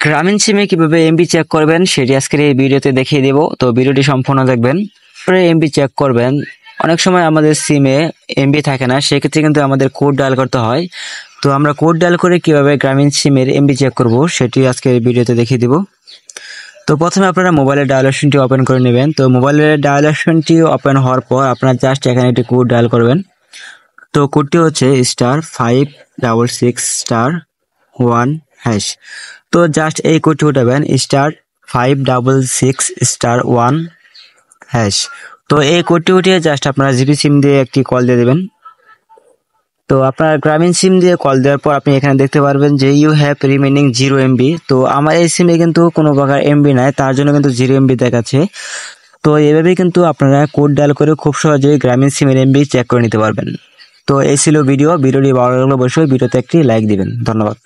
গ্রামীণ সিমে কিভাবে এমবি চেক করবেন সেটি আজকের এই ভিডিওতে দেখিয়ে দেব, তো ভিডিওটি সম্পূর্ণ দেখবেন। পরে এমবি চেক করবেন। অনেক সময় আমাদের সিমে এমবি থাকে না, সেক্ষেত্রে কিন্তু আমাদের কোড ডায়াল করতে হয়। তো আমরা কোড ডায়াল করে কিভাবে গ্রামীণ সিমের এমবি চেক করব সেটি আজকের এই ভিডিওতে দেখিয়ে দেব। তো প্রথমে আপনারা মোবাইলের ডায়ালেশনটি ওপেন করে নেবেন। তো মোবাইলের ডায়ালেশনটি ওপেন হওয়ার পর আপনারা জাস্ট এখানে একটি কোড ডায়াল করবেন। তো কোডটি হচ্ছে *566*1#। তো জাস্ট এই কোডটি উঠাবেন *566*1#। তো এই কোডটি উঠিয়ে জাস্ট আপনারা জিপি সিম দিয়ে একটি কল দিয়ে দেবেন। তো আপনার গ্রামীণ সিম দিয়ে কল দেওয়ার পর আপনি এখানে দেখতে পারবেন যে ইউ হ্যাভ রিমেনিং 0 MB। তো আমার এই সিমে কিন্তু কোনো প্রকার এমবি নাই, তার জন্য কিন্তু 0 MB দেখাচ্ছে। তো এভাবেই কিন্তু আপনারা কোড ডায়াল করে খুব সহজেই গ্রামীণ সিমের এমবি চেক করে নিতে পারবেন। তো এই ছিল ভিডিওটি ভালো লাগলে অবশ্যই ভিডিওতে একটি লাইক দিবেন। ধন্যবাদ।